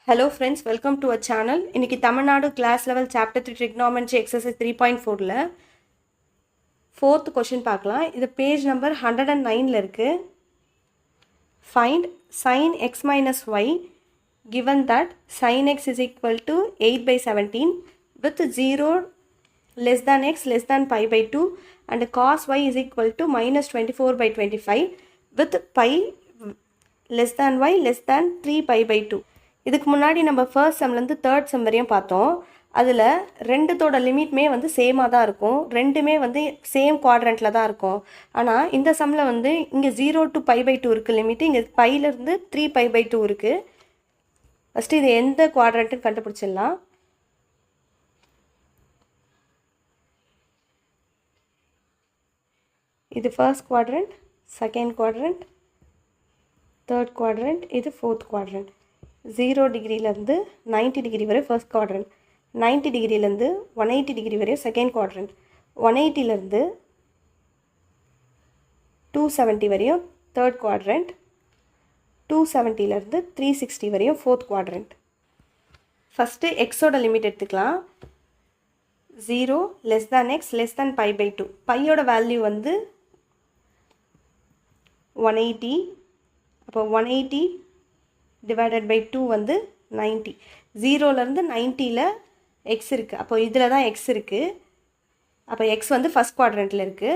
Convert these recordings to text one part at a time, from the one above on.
Hello friends, welcome to our channel. இன்னைக்கு Tamil Nadu class level chapter 3 trigonometry exercise 3.4ல 4th question பார்க்கலாம். இது page number 109ல இருக்கு. Find sin x minus y given that sin x is equal to 8 by 17 with 0 less than x less than pi by 2 and cos y is equal to minus 24 by 25 with pi less than y less than 3 pi by 2. இதுக்கு முன்னாடி நம்ம first செம்லேருந்து third செம் வரையும் பார்த்தோம். அதில் ரெண்டுத்தோட லிமிட்மே வந்து சேமாக தான் இருக்கும், ரெண்டுமே வந்து சேம் குவாட்ரண்ட்டில் தான் இருக்கும். ஆனால் இந்த செம்மில் வந்து இங்கே 0 to pi by 2 இருக்குது லிமிட்டு, இங்கே பைலேருந்து 3 pi by 2 இருக்குது. ஃபஸ்ட்டு இது எந்த குவாட்ரண்ட்டுன்னு கண்டுபிடிச்சிடலாம். இது first quadrant, second quadrant, third quadrant, இது ஃபோர்த் குவாட்ரண்ட். 0 டிகிரிலேருந்து 90 டிகிரி வரை ஃபர்ஸ்ட் குவாட்ரண்ட், 90 டிகிரிலேருந்து 180 டிகிரி வரை செகண்ட் குவாட்ரண்ட், 180லேருந்து 270 வரையும் தேர்ட் குவாட்ரண்ட், 270லேருந்து 360 வரையும் ஃபோர்த் குவாட்ரண்ட். ஃபஸ்ட்டு எக்ஸோட லிமிட் எடுத்துக்கலாம். 0 less than x less than pi by 2. பையோட வேல்யூ வந்து 180. அப்போ 180 டிவைடட் பை 2 வந்து 90. 0லேருந்து 90ல் எக்ஸ் இருக்குது, அப்போ இதில் தான் எக்ஸ் இருக்குது. அப்போ எக்ஸ் வந்து ஃபஸ்ட் குவாட்ரண்ட்டில் இருக்குது.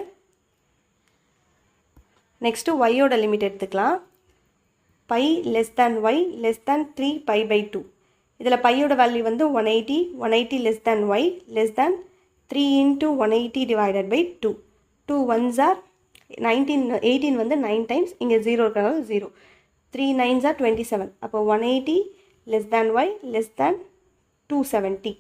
நெக்ஸ்ட்டு ஒய்யோட லிமிட் எடுத்துக்கலாம். Pi less than y less than 3 pi by 2. இதில் பையோட வேல்யூ வந்து 180, 180 less than y less than 3 into 180 divided by 2. 2 1s are 19, 18 வந்து 9 டைம்ஸ், இங்கே 0 இருக்கிறதால 0. 3 9s are 27. அப்போ 180 less than y less than 270.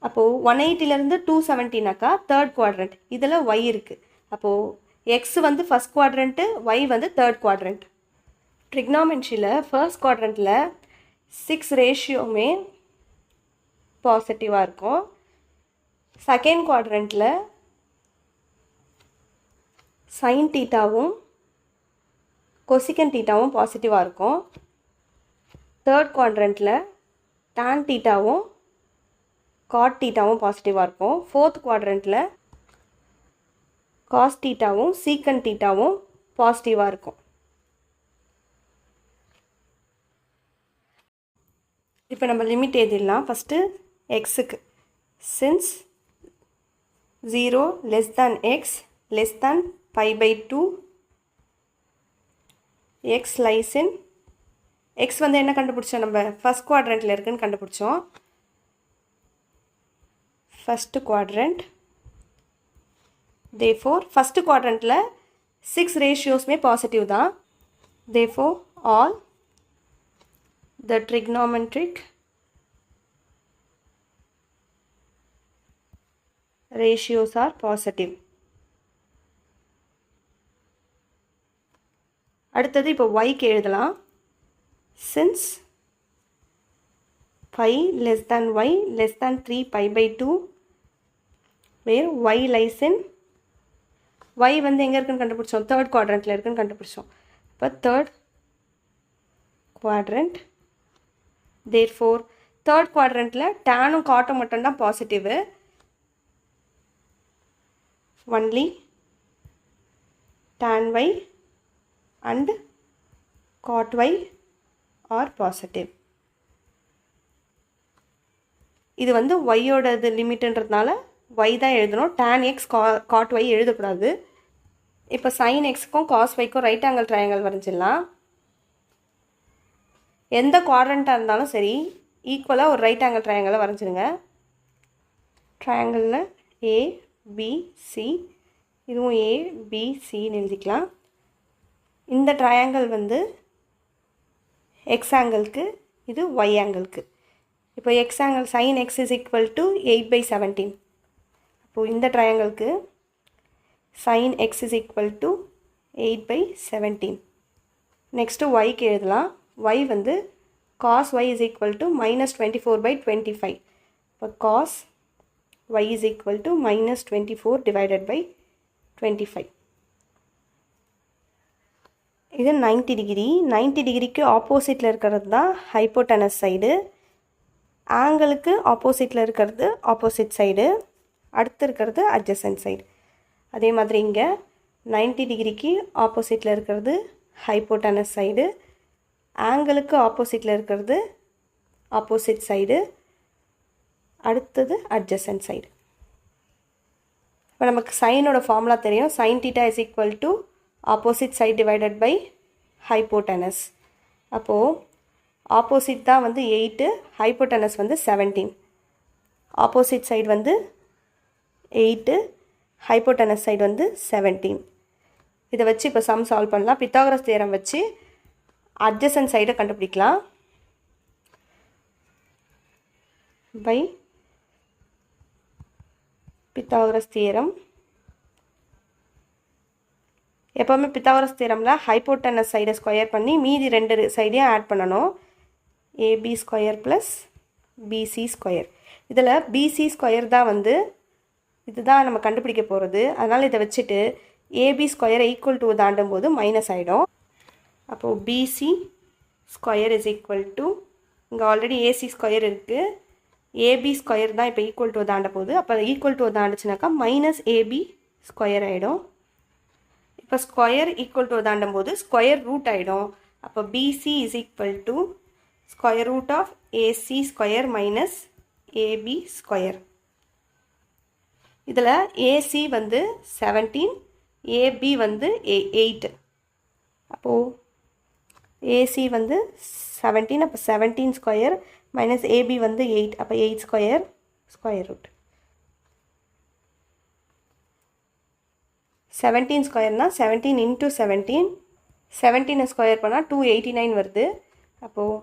அப்போது 180லேருந்து 270னாக்கா தேர்ட் குவாட்ரண்ட், இதில் y இருக்குது. அப்போது எக்ஸ் வந்து ஃபஸ்ட் குவாட்ரண்ட்டு, y வந்து தேர்ட் குவாட்ரண்ட். ட்ரிக்னாமெண்ட்ரியில் ஃபர்ஸ்ட் குவாட்ரண்ட்டில் 6 ரேஷியோவுமே பாசிட்டிவாக இருக்கும். செகண்ட் குவாட்ரண்ட்டில் சைன் தீட்டாவும் கொசிகன் தீட்டாவும் பாசிட்டிவாக இருக்கும். தேர்ட் குவாட்ரண்ட்டில் டான் தீட்டாவும் காட் தீட்டாவும் பாசிட்டிவாக இருக்கும். ஃபோர்த் குவாட்ரண்ட்டில் காஸ் தீட்டாவும் சீக்கன் தீட்டாவும் பாசிட்டிவாக இருக்கும். இப்போ நம்ம லிமிட் எழுதிடலாம். ஃபஸ்ட்டு எக்ஸுக்கு since 0 less than x less than pi by 2 x lies in x வந்து என்ன கண்டுபிடிச்சோம், நம்ம ஃபஸ்ட் குவாட்ரண்ட்டில் இருக்குன்னு கண்டுபிடிச்சோம். ஃபஸ்ட்டு குவாட்ரண்ட், தேர்ஃபோர் ஃபஸ்ட்டு குவாட்ரண்ட்டில் 6 ரேஷியோஸ்மே பாசிட்டிவ் தான். Therefore all the trigonometric ratios are positive. அடுத்தது இப்போ ஒய்க்கு எழுதலாம். Since pi less than y less than 3 pi by 2 where y lies in, y வந்து எங்கே இருக்குன்னு கண்டுபிடிச்சோம், தேர்ட் குவாட்ரண்ட்டில் இருக்குன்னு கண்டுபிடிச்சோம். இப்போ தேர்ட் குவாட்ரண்ட். தேர்ஃபோர் தேர்ட் குவாட்ரண்ட்டில் டேனும் காட்டும் மட்டும்தான் positive. Only tan y and cot y are positive. இது வந்து ஒய்யோடது லிமிட்டுன்றதுனால ஒய் தான் எழுதணும், tan x cot y எழுதக்கூடாது. இப்போ sin xக்கும் cos yக்கும் ரைட் ஆங்கிள் ட்ரையாங்கிள் வரைஞ்சிடலாம். எந்த குவாட்ரண்ட்டாக இருந்தாலும் சரி ஈக்குவலாக ஒரு ரைட் ஆங்கிள் ட்ரையாங்கிளை வரைஞ்சிடுங்க. ட்ரையாங்கிளில் ஏபிசி, இதுவும் ஏபிசின்னு எழுதிக்கலாம். இந்த ட்ரையாங்கிள் வந்து எக்ஸ் ஆங்கிளுக்கு, இது ஒய் ஆங்கிளுக்கு. இப்போ x angle sine x is equal to 8 by 17. அப்போது இந்த ட்ரையாங்கிளுக்கு sine x is equal to 8 by 17. Next ஒய்க்கு எழுதலாம். ஒய் வந்து cos y is equal to minus 24 by 25. இப்போ cos y is equal to minus 24 divided by 25. இது 90 degree. 90 டிகிரிக்கு ஆப்போசிட்டில் இருக்கிறது தான் ஹைப்போட்டனஸ் சைடு. ஆங்கிளுக்கு ஆப்போசிட்டில் இருக்கிறது ஆப்போசிட் சைடு. அடுத்து இருக்கிறது அட்ஜசன்ட் சைடு. அதே மாதிரி இங்கே 90 டிகிரிக்கு ஆப்போசிட்டில் இருக்கிறது ஹைப்போட்டனஸ் சைடு. ஆங்கிளுக்கு ஆப்போசிட்டில் இருக்கிறது ஆப்போசிட் சைடு. அடுத்தது அட்ஜசன்ட் சைடு. இப்போ நமக்கு சைனோட ஃபார்முலா தெரியும். sin θ is equal to opposite side divided by hypotenuse. அப்போது ஆப்போசிட் தான் வந்து 8, ஹைப்போட்டனஸ் வந்து 17. ஆப்போசிட் சைடு வந்து 8, ஹைப்போட்டனஸ் சைடு வந்து 17. இதை வச்சு இப்போ சம் சால்வ் பண்ணலாம். பித்தாகரஸ் தியரம் வச்சு அட்ஜசன்ட் சைடை கண்டுபிடிக்கலாம். By Pythagoras theorem. எப்போவுமே பித்தாகரஸ் தியரமில் ஹைப்போட்டனஸ் சைடை ஸ்கொயர் பண்ணி மீதி 2 சைடையும் ஆட் பண்ணணும். AB square plus BC square. இதில் பிசி ஸ்கொயர் தான் வந்து இதுதான் நம்ம கண்டுபிடிக்க போகிறது. அதனால் இதை வச்சுட்டு ஏபி ஸ்கொயரை ஈக்குவல் டு தாண்டும் போது மைனஸ் ஆகிடும். அப்போது BC square is equal to, இங்கே ஆல்ரெடி ஏசி ஸ்கொயர் இருக்குது, ஏபி ஸ்கொயர் தான் இப்போ ஈக்குவல் டு தாண்ட போகுது. அப்போ ஈக்குவல் டு தாண்டுச்சுனாக்கா மைனஸ் ஏபி ஸ்கொயர் ஆகிடும். இப்போ ஸ்கொயர் ஈக்குவல் டு தாண்டும் போது ஸ்கொயர் ரூட் ஆகிடும். அப்போ BC is equal to square root of AC square minus AB square. இதில் ஏசி வந்து 17, ஏபி வந்து 8. அப்போது ஏசி வந்து 17, அப்போ 17 ஸ்கொயர் மைனஸ் ஏபி வந்து 8, அப்போ 8 ஸ்கொயர் ஸ்கொயர் ரூட். 17 ஸ்கொயர்னால் 17 இன்ட்டு 17, 17 ஸ்கொயர் பண்ணால் 289 வருது. அப்போது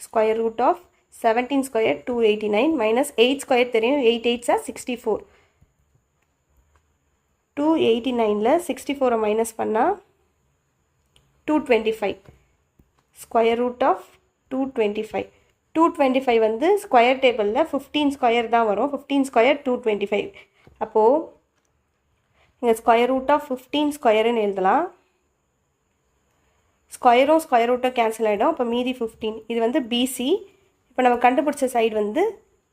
square root of 17 square 289 minus 8 square தெரியும், 8 8s 64. 289ல் 64 மைனஸ் பண்ணால் 225. Square root of 225. 225 வந்து ஸ்கொயர் டேபிளில் 15 ஸ்கொயர் தான் வரும். 15 ஸ்கொயர் 225. அப்போது இங்கே ஸ்கொயர் ரூட் ஆஃப் 15 ஸ்கொயருன்னு எழுதலாம். ஸ்கொயரும் ஸ்கொயர் ரூட்டும் கேன்சல் ஆகிடும். அப்போ மீதி 15. இது வந்து பிசி. இப்போ நம்ம கண்டுபிடிச்ச சைடு வந்து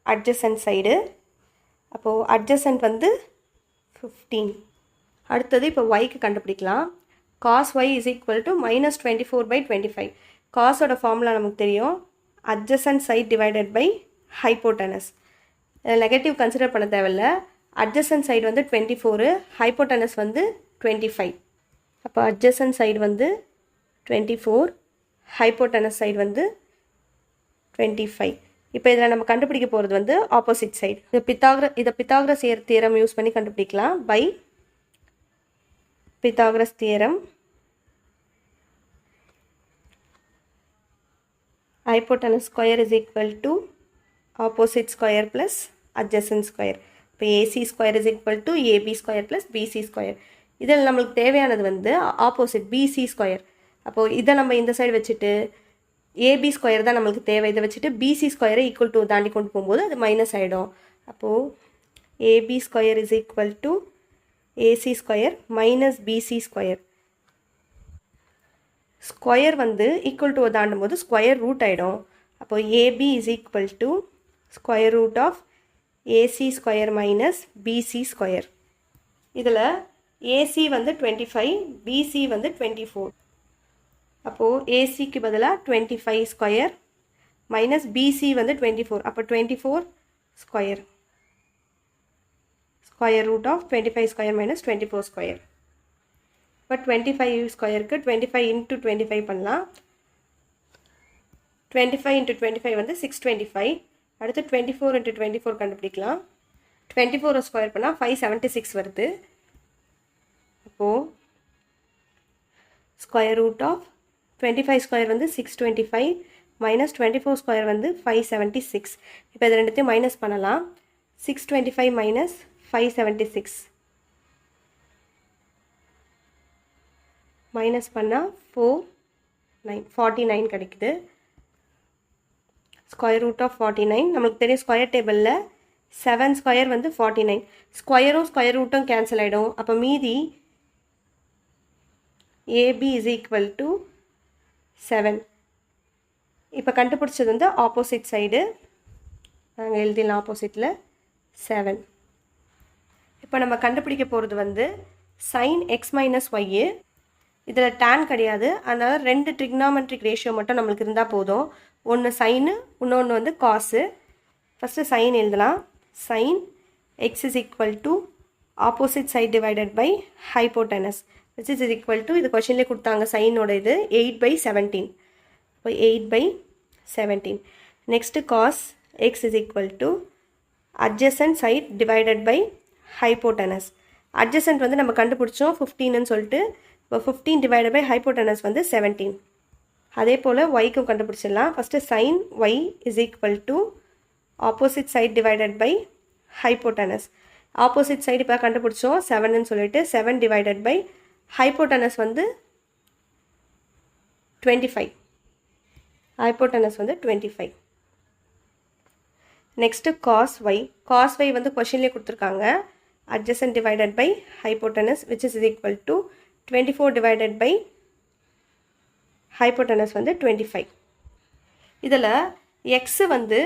அட்ஜசன்ட் சைடு. அப்போது அட்ஜசன்ட் வந்து 15. அடுத்தது இப்போ ஒய்க்கு கண்டுபிடிக்கலாம். Cos y is equal to minus 24/25. காஸோட ஃபார்முலா நமக்கு தெரியும், adjacent side divided by hypotenuse. Negative consider பண்ண தேவையில்ல. அட்ஜசன்ட் சைடு வந்து 24, ஹைப்போட்டனஸ் வந்து 25. அப்போ அட்ஜசன்ட் சைடு வந்து 24, ஹைப்போட்டனஸ் சைடு வந்து 25. இப்போ இதில் நம்ம கண்டுபிடிக்க போகிறது வந்து ஆப்போசிட் சைடு. இதை பித்தாகரஸ் தியரம் யூஸ் பண்ணி கண்டுபிடிக்கலாம். By Pythagoras theorem, hypotenuse square is equal to opposite square plus adjacent square. இப்போ AC square is equal to AB square plus BC square. இதில் நம்மளுக்கு தேவையானது வந்து ஆப்போசிட் BC square. அப்போது இதை நம்ம இந்த சைடு வச்சுட்டு AB square தான் நம்மளுக்கு தேவை. இதை வச்சுட்டு BC square ஈக்குவல் டு தாண்டி கொண்டு போகும்போது அது மைனஸ் ஆகிடும். அப்போது AB square is equal to AC square minus BC square. Square வந்து ஈக்குவல் டு தாண்டும் போது ஸ்கொயர் ரூட் ஆகிடும். அப்போது AB is equal to square root of AC square minus BC square. இதில் ஏசி வந்து 25, பிசி வந்து 24. அப்போது ஏசிக்கு பதிலாக 25 ஸ்கொயர் மைனஸ் பிசி வந்து 24. அப்போ 24 square. Square root of 25 square minus 24 square. இப்போ 25 ஸ்கொயருக்கு 25 இன்ட்டு 25 பண்ணலாம். 25 இன்ட்டு 25 வந்து 625. அடுத்து 24 இன்ட்டு 24 கண்டுபிடிக்கலாம். 24 ஸ்கொயர் பண்ணால் 576 வருது. அப்போது ஸ்கொயர் ரூட் ஆஃப் 25 ஸ்கொயர் வந்து 625 மைனஸ் 24 ஸ்கொயர் வந்து 576. இப்போ இது ரெண்டுத்தையும் மைனஸ் பண்ணலாம். 625 மைனஸ் 576 மைனஸ் பண்ணால் 49 கிடைக்குது. ஸ்கொயர் ரூட் ஆஃப் 49 நம்மளுக்கு தெரியும். ஸ்கொயர் டேபிளில் 7 ஸ்கொயர் வந்து 49. ஸ்கொயரும் ஸ்கொயர் ரூட்டும் கேன்சல் ஆகிடும். அப்போ மீதி AB is equal to 7. இப்போ கண்டுபிடிச்சது வந்து ஆப்போசிட் சைடு, நாங்கள் எழுதிடலாம் ஆப்போசிட்டில் 7. இப்போ நம்ம கண்டுபிடிக்க போகிறது வந்து sin x மைனஸ் ஒய்யு. இதில் tan கிடையாது, அதனால் 2 ட்ரிக்னாமெட்ரிக் ரேஷியோ மட்டும் நம்மளுக்கு இருந்தால் போதும். ஒன்று சைனு, இன்னொன்று வந்து காசு. ஃபஸ்ட்டு சைன் எழுதலாம். sin x is equal to opposite side divided by hypotenuse, which is equal to, இது கொஷின்லேயே கொடுத்தாங்க சைனோட இது 8/17. இப்போ 8/17. Next cos x is equal to adjacent side divided by hypotenuse. adjacent வந்து நம்ம கண்டுபிடிச்சோம் 15ன்னு சொல்லிட்டு. இப்போ 15 divided by hypotenuse வந்து 17. அதே போல் yக்கும் கண்டுபிடிச்சிடலாம். First sin y is equal to opposite side divided by hypotenuse. Opposite side இப்போ கண்டுபிடிச்சோம் 7ன்னு சொல்லிட்டு. 7 divided by hypotenuse வந்து 25. hypotenuse வந்து 25. நெக்ஸ்ட்டு cos y வந்து கொஷின்லேயே கொடுத்துருக்காங்க. adjacent divided by hypotenuse, which is equal to 24 divided by hypotenuse வந்து 25. இதில் x வந்து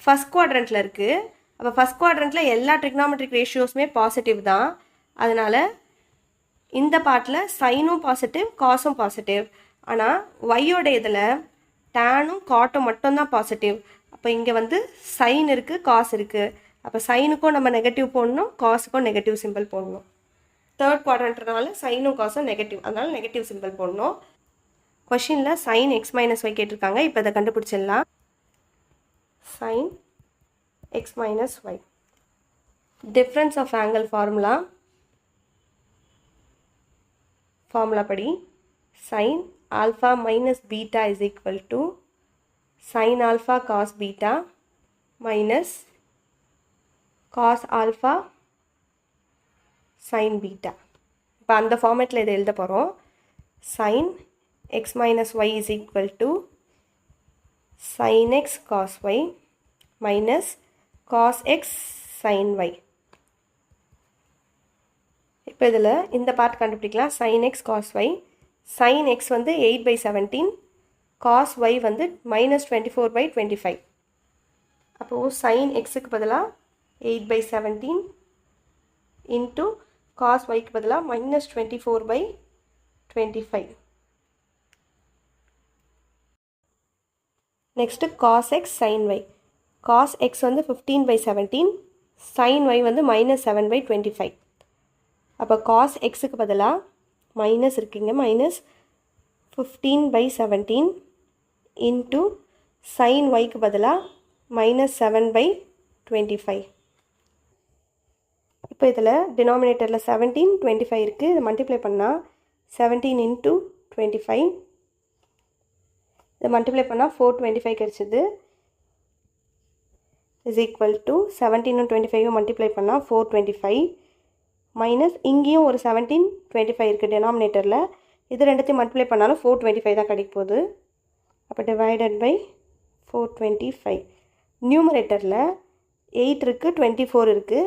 ஃபஸ்ட் குவாட்ரண்ட்டில் இருக்குது. அப்போ ஃபஸ்ட் குவாட்ரண்ட்டில் எல்லா ட்ரிக்னாமெட்ரிக் ரேஷியோஸுமே பாசிட்டிவ் தான். அதனால் இந்த பார்ட்டில் சைனும் பாசிட்டிவ், காசும் பாசிட்டிவ். ஆனால் ஒய்யோட இதில் டேனும் காட்டும் மட்டும்தான் பாசிட்டிவ். அப்போ இங்கே வந்து சைன் இருக்குது, காசு இருக்குது. அப்போ சைனுக்கும் நம்ம நெகட்டிவ் போடணும், காசுக்கும் நெகட்டிவ் சிம்பிள் போடணும். தேர்ட் குவாட்ரண்ட்னால சைனும் காசும் நெகட்டிவ், அதனால் நெகட்டிவ் சிம்பிள் போடணும். கொஷினில் sin x மைனஸ் ஒய் கேட்டிருக்காங்க. இப்போ இதை கண்டுபிடிச்சிடலாம். sin x minus y. difference of angle formula படி sin alpha minus beta is equal to sin alpha cos beta minus cos alpha sin beta. இப்போ அந்த ஃபார்மேட்டில் இதை எழுத போகிறோம். sin x minus y is equal to sin x cos y minus cos x sin y. இப்போ இதில் இந்த part கண்டுபிடிக்கலாம். sin x cos y. sin x வந்து 8/17, cos y வந்து -24/25. அப்போது sin xக்கு பதிலாக 8/17 இன்ட்டு cos yக்கு பதிலாக -24/25. Next cos x sin y. cos x வந்து 15/17, sin y வந்து -7/25. அப்போ cos xக்கு பதிலாக மைனஸ் இருக்குங்க, -15/17 இன்ட்டு sin yக்கு பதிலாக -7/25. இப்போ இதில் டினாமினேட்டரில் 17, 25 இருக்குது. இதை மல்டிப்ளை பண்ணால் 17 இன்ட்டு 25, இதை மல்டிப்ளை பண்ணால் 425 கிடச்சிது. is equal to 17 25 மல்டிப்ளை பண்ணால் 425 மைனஸ் இங்கேயும் ஒரு 17 25 இருக்குது டெனாமினேட்டரில். இது ரெண்டுத்தையும் மல்டிப்ளை பண்ணாலும் 425 தான் கிடைக்க போகுது. அப்போ டிவைடட் பை 425. நியூமரேட்டரில் 8 இருக்குது, 24 இருக்குது.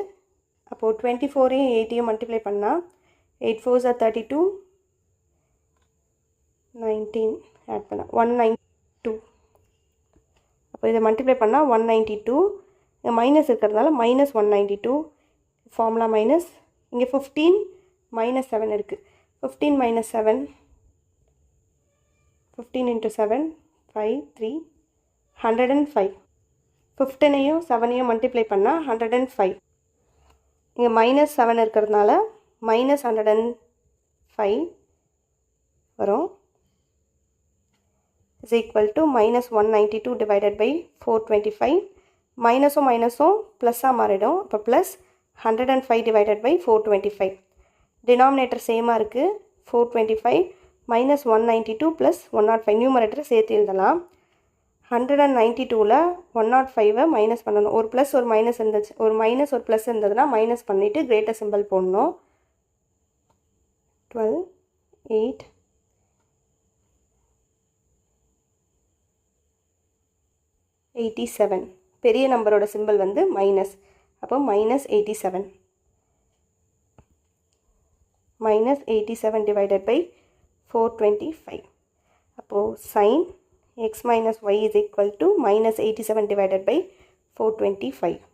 அப்போது 24ஐயும் 8ஐயும் மல்டிப்ளை பண்ணால் 8 4s are 32, 19 ஆட் பண்ணால் 192. அப்போ இதை மல்டிப்ளை பண்ணால் 192. இங்கே மைனஸ் இருக்கிறதுனால -192. Formula minus. இங்கே 15 -7 இருக்குது. 15 - 7, 15 × 7 5 3 105. 15ஐயும் 7ஐயும் மல்டிப்ளை பண்ணால் 105. இங்கே -7 இருக்கிறதுனால -105 வரும். is equal to -192 divided by 425. மைனஸும் மைனஸும் ப்ளஸ்ஸாக மாறிடும். இப்போ ப்ளஸ் 105 divided by 425. டினாமினேட்டர் சேமாக இருக்குது. 425 -192 + 105. நியூமரேட்டரை சேர்த்து எழுதலாம். 192ல் 105 மைனஸ் பண்ணணும். ஒரு ப்ளஸ் ஒரு மைனஸ் இருந்துச்சு, ஒரு மைனஸ் ஒரு ப்ளஸ் இருந்ததுன்னா மைனஸ் பண்ணிவிட்டு கிரேட்டர் சிம்பிள் போடணும். 12 8 87. பெரிய நம்பரோட சிம்பிள் வந்து மைனஸ். அப்போ -87 minus 87 divided by 425. அப்போது sin x minus y is equal to minus 87 divided by 425.